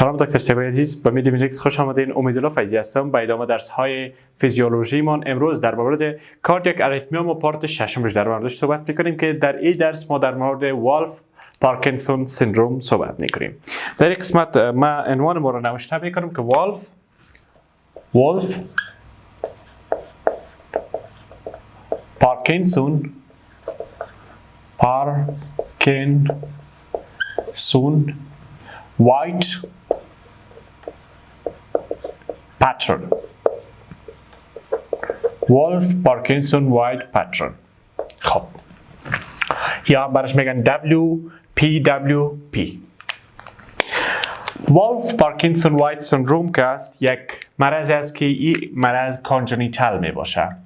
سلام دکتر سیبای عزیز، به مدی مدیکس خوش آمدین. امیدالله فیضی هستم. با ادامه درس های فیزیولوژی من امروز در مورد کاردیاک اریتمیا و پارت ششم در موردش صحبت میکنیم که در این درس ما در مورد والف پارکینسون سندروم صحبت میکنیم. در این قسمت ما عنوان ما رو نوشته میکنم که والف پارکینسون white pattern. Wolff Parkinson white pattern. خب یا برش میگن WPWP. Wolff Parkinson white syndrome که است یک مرض است که این مرض کانژنیتال می باشه.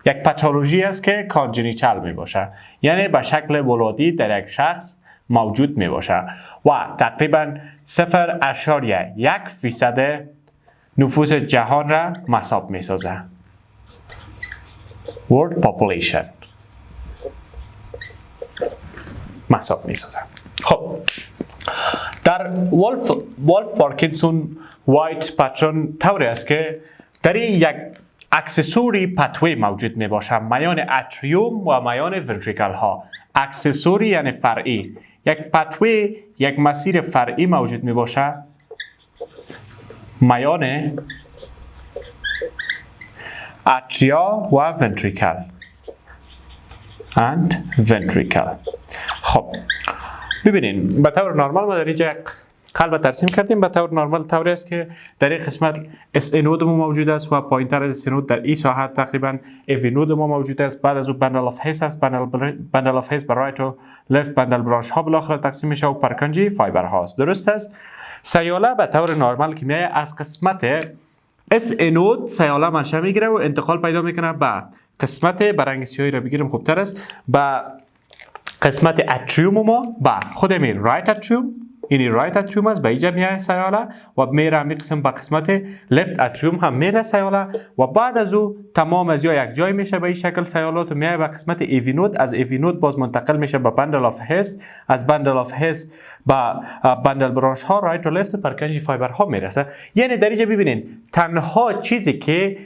یک پاتولوژی است که کانژنیتال می باشه، یعنی به شکل ولادی در یک شخص موجود می باشه و تقریبا 0.1% نفوس جهان را مصاب می سازه. World population مصاب می سازه. خب در والف پارکینسون وایت پاترن طوری است که در این یک اکسسوری پتوی موجود می باشه میان اتریوم و میان ونتریکل ها. اکسسوری یعنی فرعی. یک پتوی، یک مسیر فرعی موجود می باشه میان اتریا و ونتریکل خب ببینین به طور نرمال ما در اینجا قلب ترسیم کردیم. به طور نرمال طوری است که در این قسمت اس نود ما موجود است و پایینتر از اس نود در این ساحه تقریبا اوی نود ما موجود است. بعد از او بندل اف هیس است. بندل اف هیس به رایت و لفت بندل برانش ها بالاخره تقسیم میشه و پرکنجی فایبر هاست. درست است؟ سیاله به طور نرمال که میاد از قسمت اس نود سیاله منشأ میگیره و انتقال پیدا میکنه به قسمت برنگ سیاهی را بگیریم خوبتر است به قسمت اتریوم ما به خود می رایت اتریوم. اینی رایت اتریوم است، به اینجا میای سیاله و میره می قسم به قسمت لفت اتریوم هم میره سیاله و بعد از او تمام از یک جای میشه به این شکل سیالات و میای به قسمت ایوی نود. از ایوی نود باز منتقل میشه به بندل اف هیس. از بندل اف هیس به بندل برانش ها رایت و لفت پرکنجی فایبر ها میرسه. یعنی در اینجا ببینین تنها چیزی که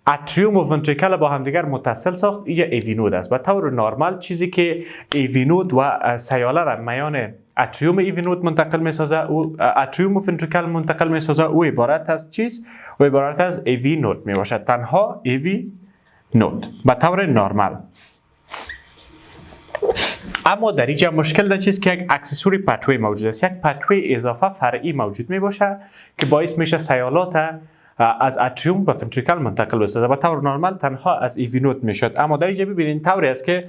اتریوم و ونتریکل با همدیگر متصل ساخت این ایوی نود است. به طور نرمال چیزی که ایوی نود و سیاله را میان اتریوم ایوی نود منتقل میسازه او اتریوم و ونتریکل منتقل میسازه او عبارت از چیز؟ او عبارت از ایوی نود می باشد. تنها ایوی نود به طور نرمال. اما در اینجا مشکل در چیز که یک اکسسوری پتوی موجود است. یک پتوی اضافه فرعی موجود می باشه که باعث میشه سیالات از اتریوم به ونتریکل منتقل بسازه. به طور نرمال تنها از ایوی نود میشد. اما در اینجا ببینید طوری است که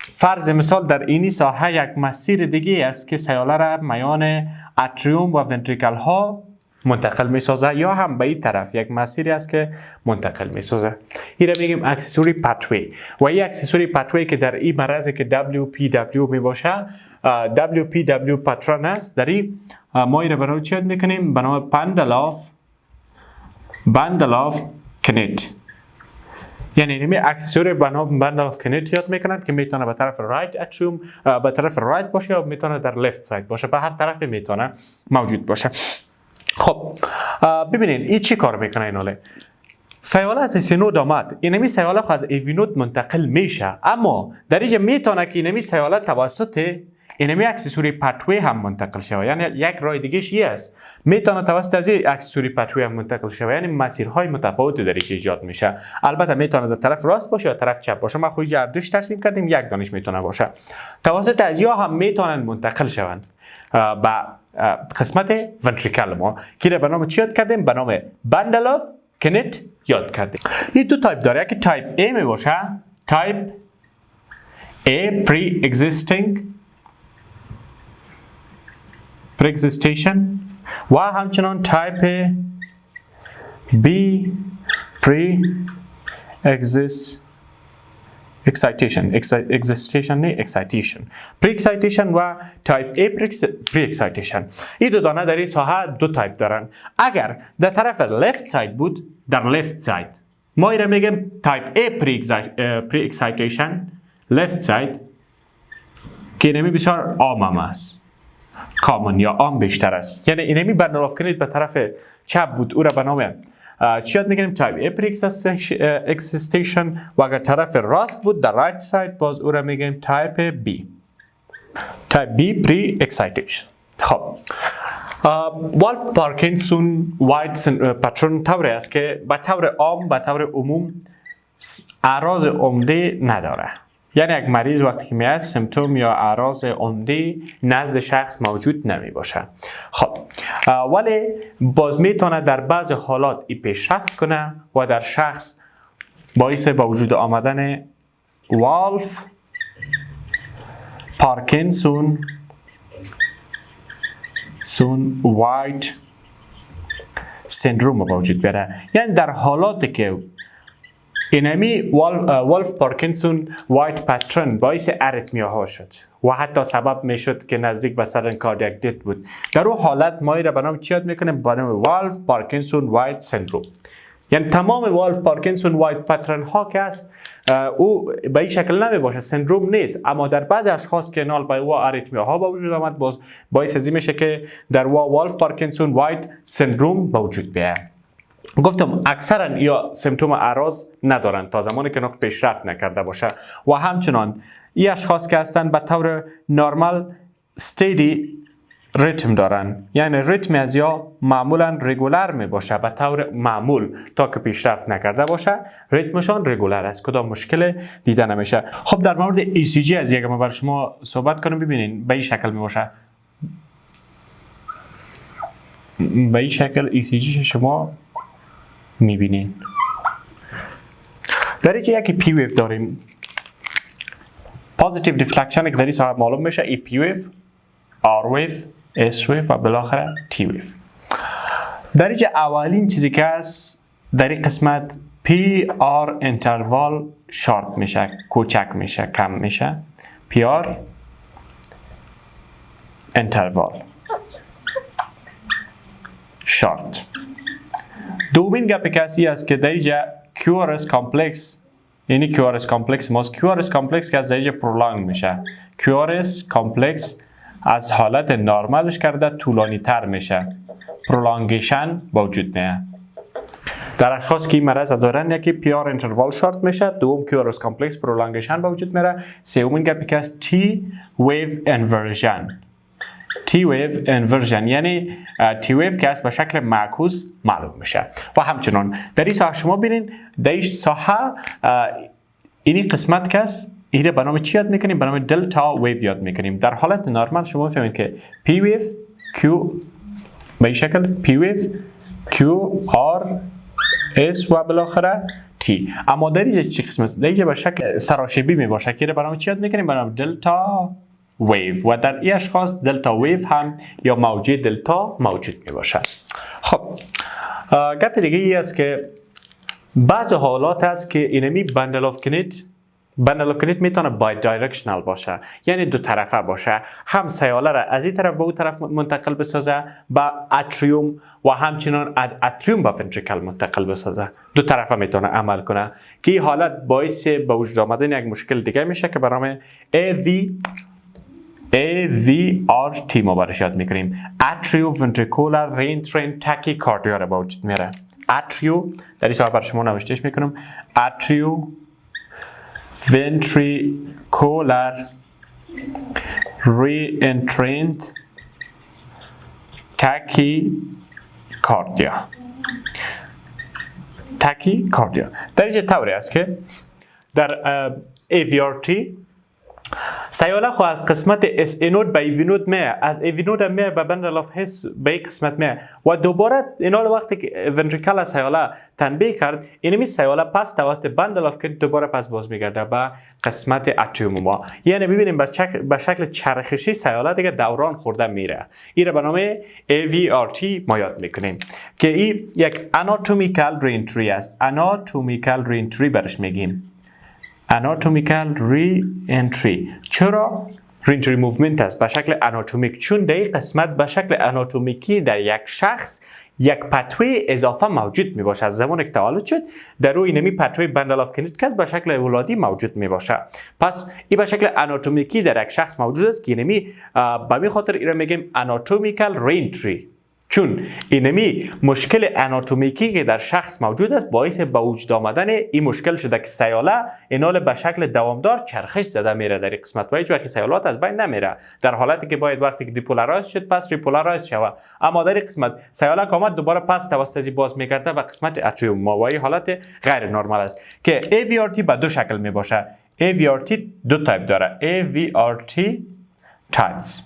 فرض مثال در اینی ساحه یک مسیر دیگه است که سیاله را میان اتریوم و ونتریکل ها منتقل میسازه یا هم به این طرف یک مسیری است که منتقل میسازه. این را میگیم اکسسوری پتوی و این اکسسوری پتوی که در این مرض که WPW می باشه WPW پاترن است. در این ما این را به نام چی یاد میکنیم؟ به نام بندل آف کنید. یعنی اینمی اکسسوری به نام بندل آف کنید یاد میکنند که میتونه به طرف رایت اتریوم به طرف رایت باشه یا میتونه در لفت ساید باشه. به هر طرف میتونه موجود باشه. خب ببینین این چی کار میکنه ایناله؟ سیاله از اس نود آمد. اینمی سیاله خو از ایوی نود منتقل میشه، اما در اینجا میتونه که اینمی سیاله توسط اینمی اکسسوری پتوی هم منتقل شود. یعنی یک راه دیگه ای است میتونه توسط از این اکسسوری پتوی هم منتقل شود. یعنی مسیرهای متفاوتی در اینجا ایجاد میشه. البته میتونه در طرف راست باشه یا طرف چپ باشه. ما خودی اردوش ترسیم کردیم یک دانش میتونه باشه. توسط از یا هم میتونن منتقل شوند به قسمت ونتریکل ما که به نام چی یاد کردیم؟ به نام بندل آف کنید یاد کردیم. این دو تایپ داره. یکی تایپ A می باشه، تایپ A pre-existation و همچنان تایپ B pre-excitation و تایپ A pre-excitation. این دو دانه در این ساحه دو تایپ دارن. اگر در طرف left side بود، در left side ما این را میگیم تایپ A pre-excitation left side که اینمی بسیار عام است. کامن یا عام بیشتر است. یعنی اینمی بندل آف کنید به طرف چپ بود، او را به نام چی یاد میکنیم؟ تایپ ای پری اکسیستیشن. و اگر طرف راست بود در رایت ساید باز او را میگیم تایپ بی، تایپ بی پری اکسایتیشن. خب والف پارکینسون وایت پترن طوری است که به طور عام به طور عموم اعراض عمده نداره. یعنی یک مریض وقتی که میاد سیمتوم یا اعراض عمده نزد شخص موجود نمی باشه. خب ولی باز میتونه در بعض حالات ای پیشرفت کنه و در شخص باعث به وجود آمدن والف پارکینسون وایت سندروم به وجود بیاره. یعنی در حالاتی که اینمی والف پارکینسون وایت پترن باعث اریتمیا ها شد و حتی سبب می شد که نزدیک به سدن کاردیاک دت بود، در اون حالت ما را به نام چی یاد میکنیم؟ به نام والف پارکینسون وایت سندروم. یعنی تمام والف پارکینسون وایت پترن ها که است او به این شکل نمی باشه، سندروم نیست، اما در بعضی اشخاص که نال با اریتمیا ها به وجود آمد باز باعث ازی میشه که در والف پارکینسون وایت سندروم به وجود بیاد. گفتم اکثرا یا سیمتوم اعراض ندارن تا زمانی که نخ پیشرفت نکرده باشه و همچنان این اشخاص که هستن به طور نرمال استیدی ریتم دارن. یعنی ریتمیاز یا معمولا رگولر می باشه به طور معمول تا که پیشرفت نکرده باشه ریتمشان رگولر است، کدام مشکل دیده نمیشه. خب در مورد ECG از یک ما بر شما صحبت کنم. ببینین به این شکل می باشه، به این شکل ECG شما میبینین. در اینجا یکی پی ویو داریم، پوزیتیو دیفلکشن که در این صاحب معلوم میشه، ای پی ویو، آر ویو، اس ویو و بالاخره تی ویو. در اینجا اولین چیزی که است در این قسمت پی آر انتروال شارت میشه، کوچک میشه، کم میشه. پی آر انتروال شارت. دومین گپ کسی است که در اینجا QRS کامپلکس، یعنی QRS کامپلکس ماست. QRS کامپلکس که از در اینجا پرولانگ میشه. QRS کامپلکس از حالت نرمالش کرده طولانی تر میشه، پرولانگیشن وجود میاد. در اشخاص که این مرض دارن یکی پی آر انتروال شارت میشه، دوم QRS کامپلکس پرولانگیشن به وجود میره. سومین گپی که است تی ویو انورژن. تی ویو انورژن یعنی تی ویو که است به شکل معکوس معلوم میشه. و همچنان در این ساحه شما ببینید، در این ساحه این قسمت که است اینه به نام چی یاد میکنیم؟ به نام دلتا ویو یاد میکنیم. در حالت نرمال شما میفهمید که پی ویو کیو به این شکل، پی ویو کیو آر اس و بالاخره تی. اما در اینجا چی قسمت؟ در اینجا به شکل سراشیبی میباشه که به نام چی یاد میکنیم؟ به نام دلتا ویو. و در این اشخاص دلتا ویو هم یا موجه دلتا موجود می باشد. خب گپ دیگه ای است که بعض حالات است که اینمی بندل آف کنید میتونه بای دایرکشنال باشه، یعنی دو طرفه باشه. هم سیاله را از این طرف به اون طرف منتقل بسازه به اتریوم و همچنان از اتریوم به ونتریکل منتقل بسازه. دو طرفه میتونه عمل کنه که این حالت باعث به وجود آمدن یک مشکل دیگه میشه که به نام AVRT ما برش یاد میکنیم. اتریو ونتریکولار رینترین تاکیکاردیا را به وجود میاره. اتریو در این صاحب بر شما نوشتهش میکنم، اتریو ventricular reentrant tachycardia. در اینجا طوری است که در AVRT سیاله خو از قسمت اس اینود به ایوینود میه، از ایوینود میه به بندل آف حس به این قسمت میه و دوباره اینال وقتی که ونتریکل سیاله تنبیه کرد اینمی سیاله پس توسط بندل آف کنید دوباره پس باز میگرده به قسمت اتریوم ما. یعنی ببینیم به شکل چرخشی سیاله دیگه دوران خورده میره. این را به نام AVRT ما یاد میکنیم که این یک اناتومیکال رینتری است. اناتومیکال رینتری برش میگیم. anatomical re-entry. چرا؟ re-entry movement است به شکل اناتومیک، چون در این قسمت به شکل اناتومیکی در یک شخص یک پتوی اضافه موجود می باشه. از زمانی که تولد شد در روی اینمی پتوی بندل آف کنید که به شکل اولادی موجود می باشه. پس این به شکل آناتومیکی در یک شخص موجود است که اینمی به می خاطر این میگیم آناتومیکال رینتری، چون اینمی مشکل آناتومیکی که در شخص موجود است باعث به وجود آمدن این مشکل شده که سیاله اینال به شکل دوامدار چرخش زده میره در این قسمت و هیچ وقت سیالات از بین نمیره، در حالتی که باید وقتی که دیپولارایز شد پس ریپولارایز شود. اما در این قسمت سیاله که آمد دوباره پس توسط باز میگرده و قسمت اتریوم ماوایی حالت غیر نرمال است که AVRT به دو شکل می باشه. AVRT دو تایپ داره، AVRT تایپس.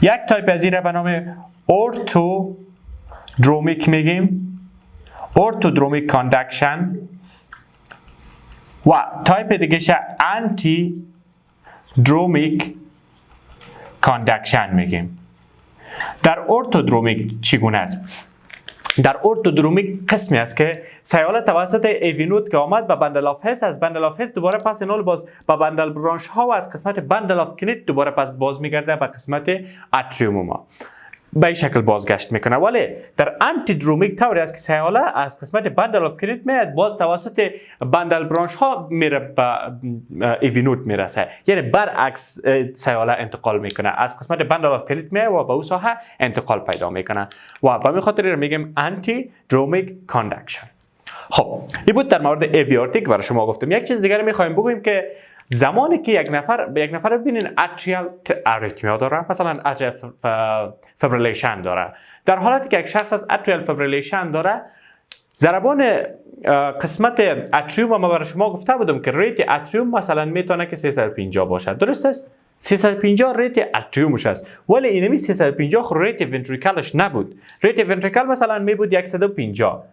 یک تایپ از این را به نام ارتودرومیک میگیم، ارتودرومیک کاندکشن، و تایپ دیگه شه آنتی درومیک کاندکشن میگیم. در ارتودرومیک چگونه است؟ در ارتودرومیک قسمی است که سیاله توسط ایوینوت که آمد به بندل آف حس، از بندل آف حس دوباره پس اینال باز به بندل برانش ها و از قسمت بندل آف کنید دوباره پس باز میگرده به قسمت اتریوم ما، به این شکل بازگشت میکنه. ولی در آنتی درومیک طوری است که سیاله از قسمت بندل آف کنید میاد باز توسط بندل برانش ها میره به ایوینوت میرسه، یعنی برعکس سیاله انتقال میکنه، از قسمت بندل آف کنید میاد و به اون ساحه انتقال پیدا میکنه و به همین خاطر میگیم آنتی درومیک کاندکشن. خب این بود در مورد AVRT که برای شما گفتم. یک چیز دیگه میخوایم بگویم که زمانی که یک نفر ببینین اتریال اریتمیا داره، مثلا اتریال فبریلیشن داره، در حالتی که یک شخص از اتریال فبریلیشن داره، ضربان قسمت اتریوم ما برای شما گفته بودم که ریت اتریوم مثلا میتونه که 350 باشد، درست است؟ 350 ریت اتریومش است، ولی اینمی 350 خود ریت ونتریکلش نبود. ریت ونتریکل مثلا می بود 150.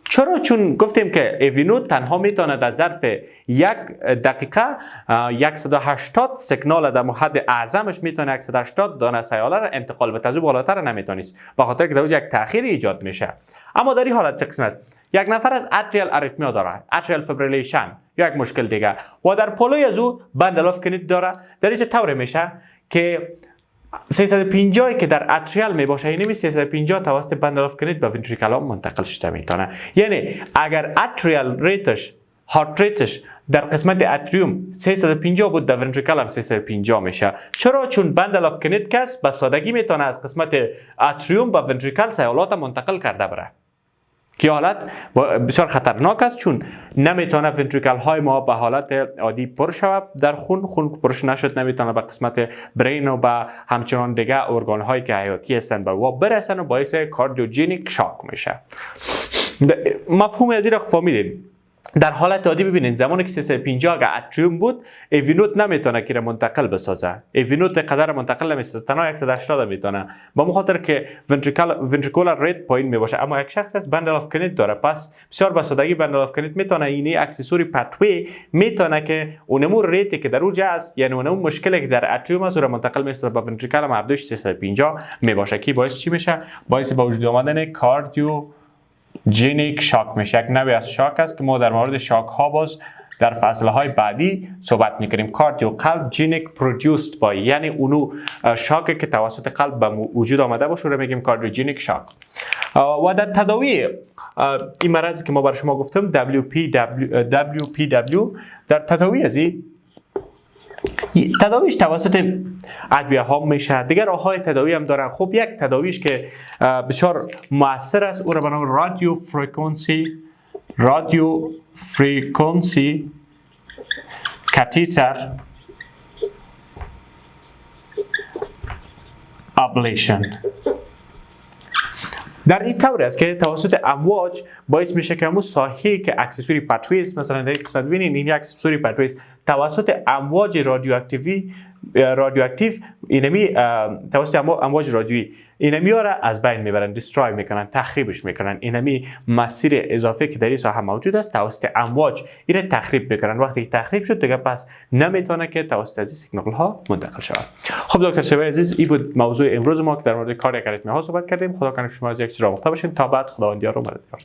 چرا؟ چون گفتیم که ایوینوت تنها میتونه در ظرف یک دقیقه 180 سیگنال در حد اعظمش میتونه 180 دانه سیاله را انتقال بده، از بالاتر نمیتونیست، به خاطر که در یک تأخیر ایجاد میشه. اما در این حالت چه قسم است؟ یک نفر از اتریال اریتمیا داره، اتریال فبریلیشن یا یک مشکل دیگه، و در پلوی از او بندل آف کنید داره، در اینجا طور میشه که 350 که در اتریال می باشه، یعنی 350 توسط بندل آف کنید به ونتریکل ها منتقل شده میتونه. یعنی اگر اتریال ریتش، هارت ریتش در قسمت اتریوم 350 بود، در ونتریکل هم 350 میشه. چرا؟ چون بندل آف کنید کس به سادگی میتونه از قسمت اتریوم به ونتریکل سیالات منتقل کرده بره، که حالت بسیار خطرناک است، چون نمیتونه ونتریکل های ما به حالت عادی پر شود در خون پرش نشد، نمیتونه به قسمت برین و به همچنان دیگه ارگان هایی که حیاتی هستند به او برسن و باعث کاردیوجینیک شاک میشه. مفهوم از این را فهمیدین؟ در حالت عادی ببینید زمانی که 350 اگر اتریوم بود، ایوینوت نمیتونه که منتقل بسازه، ایوینوت قدر منتقل نمیسازه، تنها 180 میتونه، با خاطر که ونتریکولار ریت پایین میباشه. اما یک شخص از بندل آف کنید داره، پس بسیار به سادگی بندل آف کنید میتونه اینی اکسسوری پتوی میتونه که اونمو ریتی که در اوجه است، یعنی اونمو مشکلی که در اتریوم است رو منتقل میسازه به ونتریکل، مردوش 350 میباشه، که باعث چی میشه؟ باعث به وجود آمدن کاردیو جینیک شاک میشه. یک نوعی از شاک است که ما در مورد شاک ها باز در فصل های بعدی صحبت میکنیم. کاردیو قلب جینیک پرودوسد بای، یعنی اونو شاکی که توسط قلب به وجود آمده باشه رو میگیم کاردیوجینیک شاک. و در تداوی این مرضی که ما برای شما گفتم WPW، در تداوی از این تداویش توسط ادویه ها میشه، دیگر راه های تداوی هم دارن. خب یک تداویش که بسیار مؤثر است، او را به نام رادیو فرکانسی کاتیتر ابلیشن. در این طور است که توسط امواج باعث میشه که همون ساحه‌ای که اکسسوری پتوی است، مثلا در این قسمت ببینید این یک اکسسوری پتوی است، توسط امواج رادیواکتیو اینمی توسط امواج رادیویی اینمی را از بین میبرن، دیستروی میکنن، تخریبش میکنن. اینمی مسیر اضافه که در این ساحه موجود است توسط امواج این را تخریب میکنن. وقتی که تخریب شد دیگه پس نمیتونه که توسط از این سیگنال ها منتقل شود. خب دکتر شبیه عزیز، این بود موضوع امروز ما که در مورد کاردیاک اریتمیا ها صحبت کردیم. خدا کنه که شما از یک چیز آموخته باشین. تا بعد، خداوند یار و مددگار.